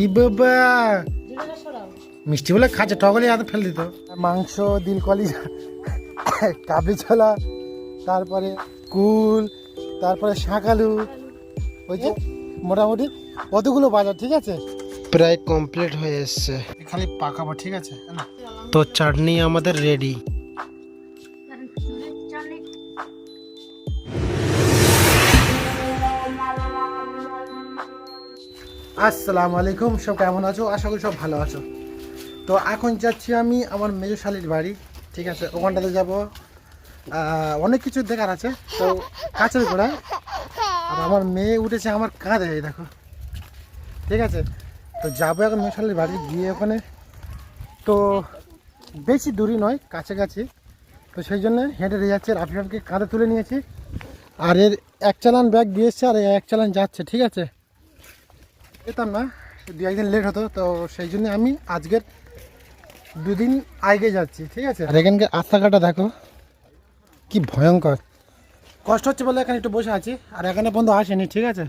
ই বাবা মিষ্টি বলে খাচ্ছে, টগলে হাতে ফেলে দিত। মাংস, দিল কলিজা, কাবলি ছোলা, তারপরে কুল, তারপরে শাঁকালু, ওই যে মোটামুটি কতগুলো বাজার। ঠিক আছে, প্রায় কমপ্লিট হয়ে এসছে, খালি পাকাবো। ঠিক আছে, তো চাটনি আমাদের রেডি। আসসালামু আলাইকুম, সব কেমন আছো? আশা করি সব ভালো আছো। তো এখন যাচ্ছি আমি আমার মেজো শালির বাড়ি। ঠিক আছে, ওখানটাতে যাবো, অনেক কিছু দেখার আছে। তো কাছের গোড়ায়, আর আমার মেয়ে উঠেছে আমার কাঁধে, এই দেখো। ঠিক আছে, তো যাবো এখন মেজো শালির বাড়ি, গিয়ে ওখানে তো বেশি দূরই নয়, কাছাকাছি। তো সেই জন্য হেঁটে যাচ্ছে, রাফিকে কাঁধে তুলে নিয়েছি। আর এর এক চালান ব্যাগ দিয়েছে, আর এক চালান যাচ্ছে। ঠিক আছে, যেতাম না, দু একদিন লেট হতো, তো সেই জন্য আমি আজকের দুদিন আগে যাচ্ছি। ঠিক আছে, আর এখানকার রাস্তাঘাটটা দেখো কি ভয়ঙ্কর, কষ্ট হচ্ছে বলে এখানে একটু বসে আছি। আর এখানে পর্যন্ত আসেনি। ঠিক আছে,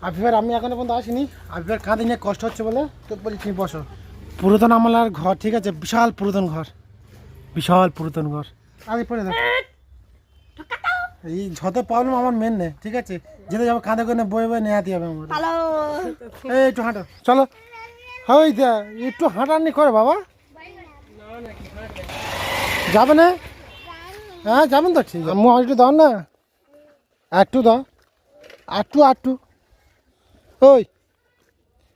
আফিফার আমি এখানে পর্যন্ত আসিনি, আফিফার কাঁধে নিয়ে কষ্ট হচ্ছে বলে তো বলি তুমি বসো। পুরাতন আমলার ঘর। ঠিক আছে, বিশাল পুরাতন ঘর, বিশাল পুরাতন ঘর। আগে পড়ে দেখো, এই যত প্রবলেম আমার মেন নেই। ঠিক আছে, যেতে যাবো কাঁধে করে বয়ে বয়ে নেহাতে হবে আমার। এই একটু হাঁটো, চলো। ওই দা একটু হাঁটানি করে বাবা, যাবে না? হ্যাঁ যাবেন তো, ঠিক আছে। আম্মু একটু দাও না, একটু দাও, আটটু আটটু। ওই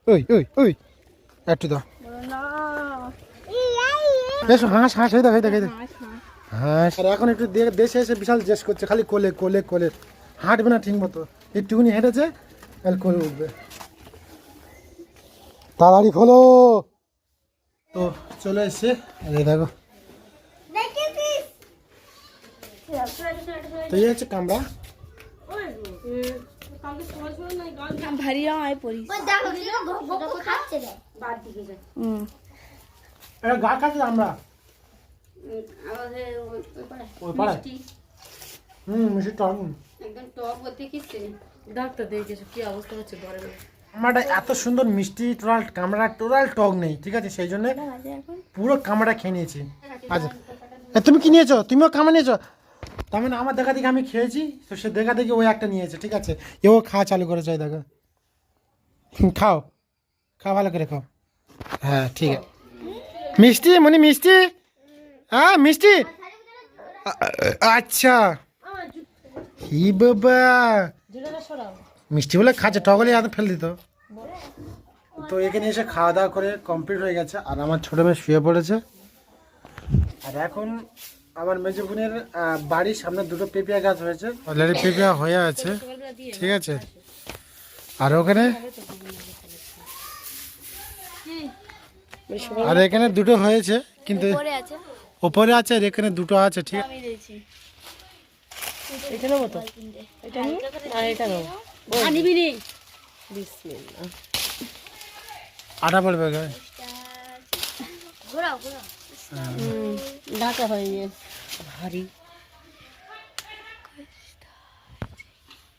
ওই ওই ওই একটু দাও। এসো, হাঁস হাঁস, হয়ে দেখ, হয়ে দেখ, হয়ে দেখ, হাঁস। আর এখন একটু দেশে এসে বিশাল জেস করছে, খালি কোলে কোলে কোলে, হাঁটবে না ঠিক মতো। একটুকুনি হেঁটেছে, তাহলে কোলে উঠবে। তাড়াতাড়ি খোলো। তো চলে এসছে, এই দেখো। তো এই হচ্ছে কামড়া। গা খাচ্ছে আমরা, মিষ্টি টক, একদম টক বলতে কি ডাক্তার দেখেছো কি অবস্থা হচ্ছে ঘরে। কামড়াটা এত সুন্দর মিষ্টি, টোটাল কামড়া টোটাল টক নেই। ঠিক আছে, সেই জন্য পুরো কামড়া খেয়ে নিয়েছি। আচ্ছা, তুমি কি নিয়েছো? তুমিও কামড়া নিয়েছো? তার মানে আমার দেখা দেখি আমি খেয়েছি, তো সে দেখা দেখি ওই একটা নিয়েছে। ঠিক আছে, এও খাওয়া চালু করেছে, দেখো। খাও খাও, ভালো করে খাও। হ্যাঁ ঠিক আছে। মিষ্টি মানে মিষ্টি, হ্যাঁ মিষ্টি। আচ্ছা, হি বাবা, মিষ্টি বলে খাচ্ছে, টগলে হাতে ফেলে দিত। তো এখানে এসে খাওয়া দাওয়া করে কমপ্লিট হয়ে গেছে, আর আমার ছোটো মেয়ে শুয়ে পড়েছে। আর এখন আমার মেজো বোনের বাড়ির সামনে দুটো পেঁপিয়া গাছ হয়েছে, অলরেডি পেঁপিয়া হয়ে আছে। ঠিক আছে, আর ওখানে আর এখানে দুটো হয়েছে, কিন্তু ওপরে আছে, আর এখানে দুটো আছে। ঠিক আছে, আটা পড়বে গায়ে। ঢাকা হয়ে গেছে ভারী,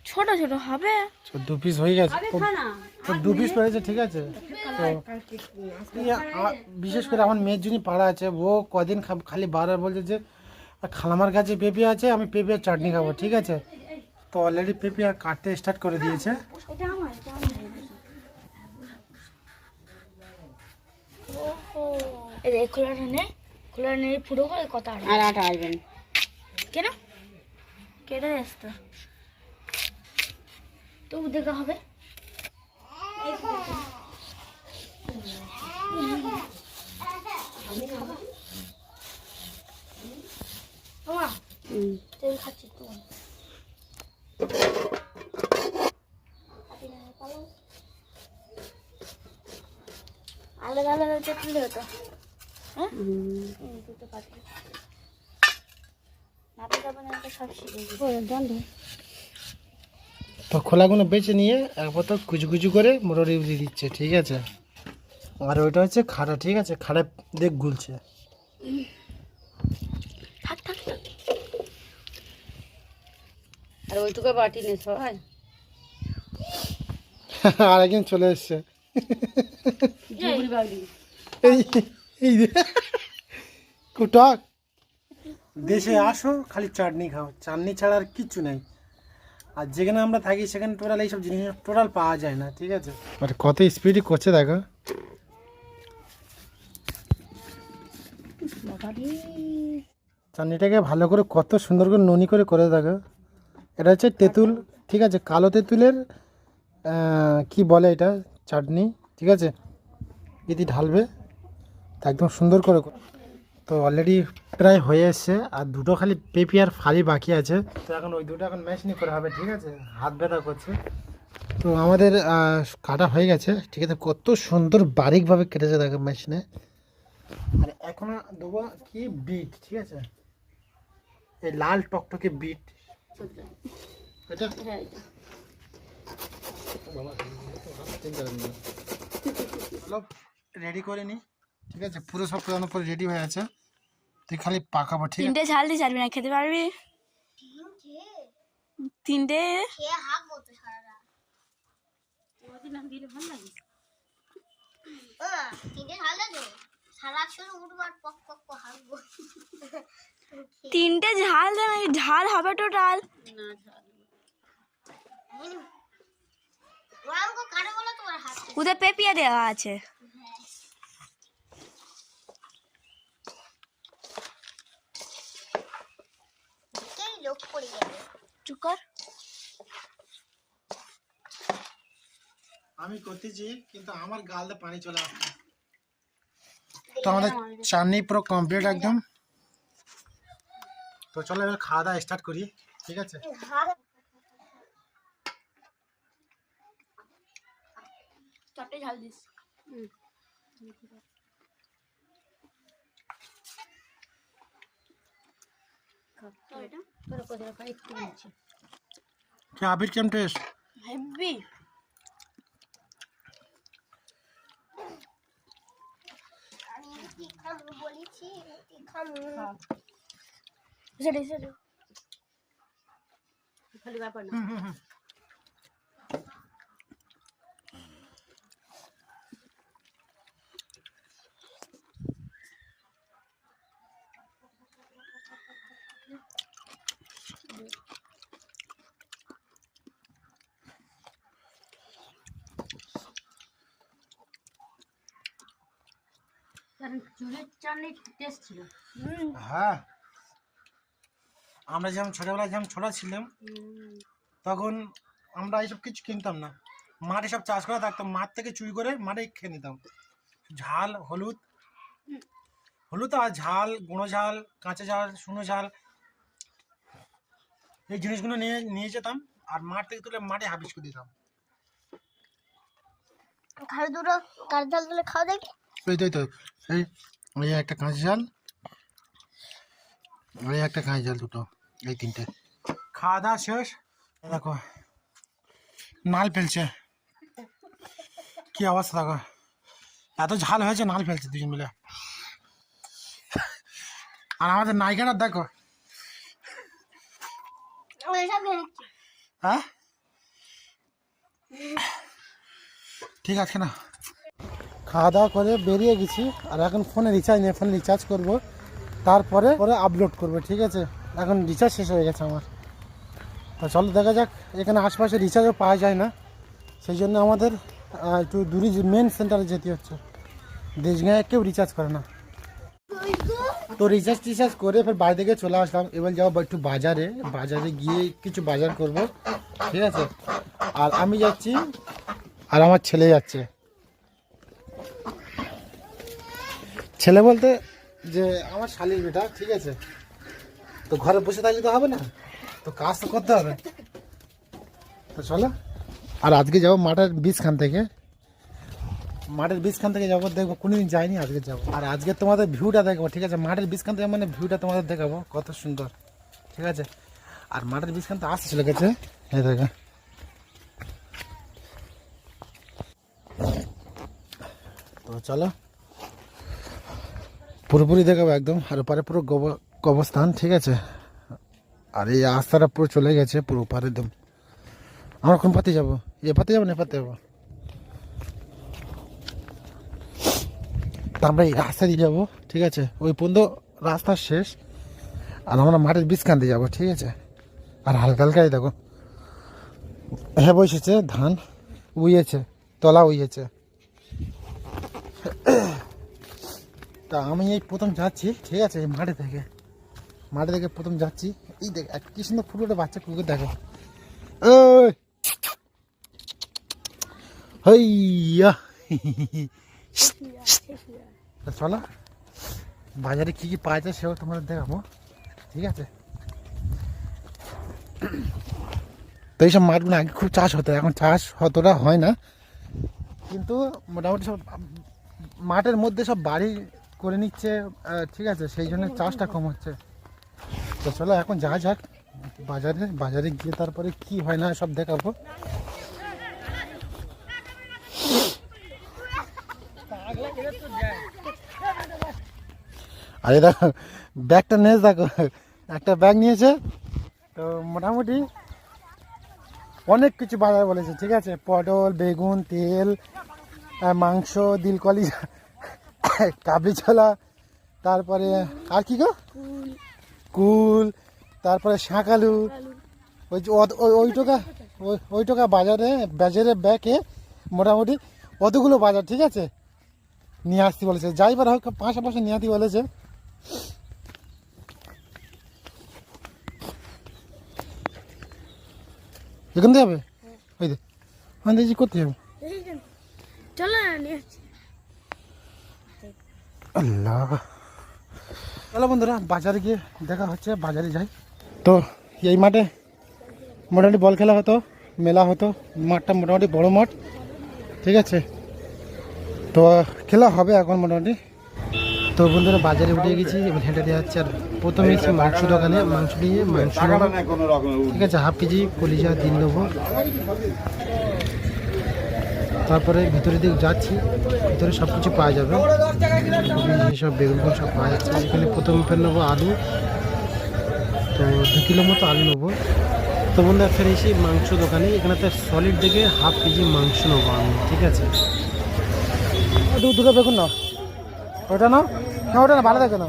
ছোট ছোট হবে, দু পিস হয়ে গেছে, দু পিস হয়েছে। ঠিক আছে, তো বিশেষ করে আমার মেয়ের জন্য পাড়া আছে, ও কদিন খালি বারবার বলছে যে খালামার কাছে পেঁপে আছে, আমি পেঁপের চাটনি খাবো। ঠিক আছে, তো অলরেডি পেঁপে কাটতে স্টার্ট করে দিয়েছে। খোলা নেই পুরো করে কত আর আটা আসবেন কেন কেটে আসতো তবু দেখা হবে। খাচ্ছি তো আলাদা আলাদা চাটনি হতো। হ্যাঁ দুটো পাখি নাপে যাবেন একটা সব শিখে তো খোলাগুলো বেছে নিয়ে একবার তো কুচু করে মোটরে দিয়ে দিচ্ছে। ঠিক আছে, আর ওইটা হচ্ছে খাড়া। ঠিক আছে, খাড়া দেখ গুলছে। থাক থাক আর ওইটুকু বাটি নে সবাই আর একজন চলে এসছে এই এই যে, কুটক দেশে আসো খালি চাটনি খাও, চাটনি ছাড়া আর কিচ্ছু নেই। আর যেখানে আমরা থাকি সেখানে টোটাল এইসব জিনিস টোটাল পাওয়া যায় না, ঠিক আছে। আর কত স্পিডই করছে দেখো। চাটনিটাকে ভালো করে কত সুন্দর করে ননি করে করে দেখো। এটা হচ্ছে তেঁতুল, ঠিক আছে, কালো তেঁতুলের কি বলে এটা চাটনি, ঠিক আছে। যদি ঢালবে তা একদম সুন্দর করে। তো অলরেডি প্রায় হয়ে এসছে, আর দুটো খালি পেঁপি আর ফালি বাকি আছে। তো এখন ওই দুটো এখন ম্যাশনি করে হবে, ঠিক আছে। হাত ব্যথা করছে। তো আমাদের কাটা হয়ে গেছে, ঠিক আছে। কত সুন্দর বারিকভাবে কেটেছে দেখো মেশিনে। আর এখন দেবো কি বিট, ঠিক আছে, এই লাল টকটকে বিট। এটা রেডি করে নি, ঠিক আছে। পুরো সব পুরানো পরে রেডি হয়ে আছে, তুই খালি পাকাবো, ঠিক আছে। তিনটে ঝাল দিয়ে ছাড়বি না, খেতে পারবি? তিনটে তিনটে ঝাল দেবে, ঝাল হবে টোটাল। ওদের পেঁপিয়া দেওয়া আছে। চুপ কর। আমি করতেছি কিন্তু আমার গালে পানি চলে আসছে। তো আমাদের চাটনি পুরো কমপ্লিট একদম। তো চলো এবার খাওয়া দাওয়া স্টার্ট করি, ঠিক আছে। চারটে ঝাল দিস। क्या अभी केम टेस्ट হেভি। খালি ব্যাপার না। চুলের চাটনির টেস্ট ছিল। হ্যাঁ, আমরা যেমন ছোটবেলায় যেমন ছোট ছিলাম তখন আমরা এইসব কিছু কিনতাম না, মাঠে সব চাষ করা থাকতাম, মাঠ থেকে চুরি করে মাঠে খেয়ে নিতাম। ঝাল হলুদ, হলুদ আর ঝাল, গুঁড়ো ঝাল, কাঁচা ঝাল, শুকনো ঝাল, এই জিনিসগুলো নিয়ে নিয়ে যেতাম আর মাঠ থেকে তুলে মাঠে হাবিস করে দিতাম। খালি দুটো কাঁচা ঝাল তুলে খাওয়া দেখি। এই তো এই এই একটা কাঁচা ঝাল, এই একটা কাঁচা ঝাল, দুটো, এই তিনটে। খাওয়া দাওয়া শেষ, দেখো নাল ফেলছে, কি অবস্থা দেখো, এত ঝাল হয়েছে নাল ফেলছে দুজন মিলে। আর আমাদের নায়িকাটা দেখো, হ্যাঁ ঠিক আছে না। খাওয়া দাওয়া করে বেরিয়ে গেছি, আর এখন ফোনে রিচার্জ নেই, ফোনে রিচার্জ করবো, তারপরে আপলোড করবো, ঠিক আছে। এখন রিচার্জ শেষ হয়ে গেছে আমার। তো চলো দেখা যাক, এখানে আশপাশে রিচার্জও পাওয়া যায় না, সেই জন্য আমাদের একটু দূরে মেন সেন্টারে যেতে হচ্ছে। দেশগাঁয়ে কেউ রিচার্জ করে না। তো রিচার্জ করে ফের বাড়ি থেকে চলে আসলাম। এবার যাবো একটু বাজারে, বাজারে গিয়ে কিছু বাজার করব, ঠিক আছে। আর আমি যাচ্ছি আর আমার ছেলে যাচ্ছে। ছেলে বলতে যে আমার শালির বেটা, ঠিক আছে। তো ঘরে বসে থাকলে তো হবে না, তো কাজ তো করতে হবে। তো চলো, আর আজকে যাবো মাঠের বীজখান থেকে, মাঠের বীজখান থেকে যাবো, দেখবো কোনোদিন যাইনি, আজকে যাবো। আর আজকে তোমাদের ভিউটা দেখবো, ঠিক আছে। মাঠের বীজখান থেকে মানে ভিউটা তোমাদের দেখাবো কত সুন্দর, ঠিক আছে। আর মাঠের বীজখান তো আসতে চলে গেছে, এই দেখো। তো চলো পুরোপুরি দেখাবো একদম। আর ওপারে পুরো কবরস্থান, ঠিক আছে। আর এই রাস্তাটা পুরো চলে গেছে পুরো ওপারে একদম। আমরা কোন পাতে যাবো? এ পাতে যাবো না এ পাতে যাবো? তা আমরা এই রাস্তা দিয়ে যাবো, ঠিক আছে? ওই পর্যন্ত রাস্তা শেষ, আর আমরা মাঠের বীজ কানতে যাবো, ঠিক আছে? আর হালকা হালকাই দেখো হ্যাঁ বসেছে ধান, উইয়েছে, তলা উইয়েছে। তা আমি এই প্রথম যাচ্ছি, ঠিক আছে? এই মাঠে থেকে প্রথম যাচ্ছি। এই দেখ কি সুন্দর ফুটোটা বাচ্চা কুকুর দেখো। ওই হইয়া চলো বাজারে কি কি পাওয়া যায় সেও তোমাদের দেখাবো, ঠিক আছে? তো এইসব মাঠগুলো আগে খুব চাষ হতো, এখন চাষ অতটা হয় না, কিন্তু মোটামুটি সব মাঠের মধ্যে সব বাড়ি করে নিচ্ছে, ঠিক আছে? সেই জন্য চাষটা কম হচ্ছে। তো চলো এখন যা যাক বাজারে গিয়ে তারপরে কি হয় না সব দেখাবো। আরে দেখো ব্যাগটা নিয়ে দেখো, একটা ব্যাগ নিয়েছে। তো মোটামুটি অনেক কিছু বাজার বলেছে, ঠিক আছে? পটল, বেগুন, তেল, মাংস, দিলকলি, কাবলি ছোলা, তারপরে আর কি গো, কুল, তারপরে শাঁকালু, ওই টাকা বাজারে ব্যাগে মোটামুটি অতগুলো বাজার, ঠিক আছে? নিয়ে আসতে বলেছে, যাইবার হোক পাশাপাশি নিয়ে আসতে বলেছে। এখান থেকে যাবে? ওই দে ওখান থেকে করতে যাবে। চলো না নিয়ে আসছি। আল্লাহ, চলো বন্ধুরা বাজারে গিয়ে দেখা হচ্ছে, বাজারে যাই। তো এই মাঠে মোটামুটি বল খেলা হতো, মেলা হতো, মাঠটা মোটামুটি বড় মাঠ, ঠিক আছে? তো খেলা হবে এখন মোটামুটি। তো বন্ধুরা বাজারে উঠে গেছি, এবার হেঁটে দেওয়া যাচ্ছে। আর প্রথমে এসে মাংস দোকানে মাংস নিয়ে মাংস নেবো, ঠিক আছে? হাফ কেজি কলিজা দিন নেবো। তারপরে ভিতরে দিকে যাচ্ছি, ভিতরে সব কিছু পাওয়া যাবে, সব বেগুন সব পাওয়া যাচ্ছে। এখানে প্রথমে ফের নেবো আলু, তো 2 কিলো মতো আলু নেবো। তো বন্ধুরা ফের এসে মাংস দোকানে, এখানে তো সলিড থেকে হাফ কেজি মাংস নেবো আমি, ঠিক আছে? দুটো বেগুন নাও, ওটা নাও, না ওটা না, ভালো থাকে না।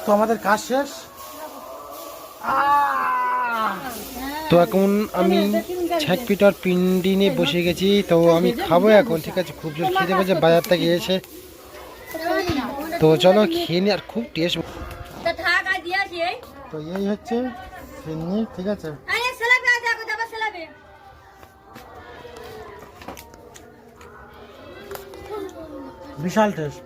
তো আমাদের কাজ শেষ। তো এখন আমি ছ্যাঁক পিঠার পিন্ডি নিয়ে বসে গেছি, তো আমি খাবো এখন, ঠিক আছে? খুব জোর খেতে পেয়েছে বাজার থেকে এসে। তো চলো খেয়ে নি, আর খুব টেস্ট। তো এই হচ্ছে ফিরনি, ঠিক আছে? বিশাল টেস্ট।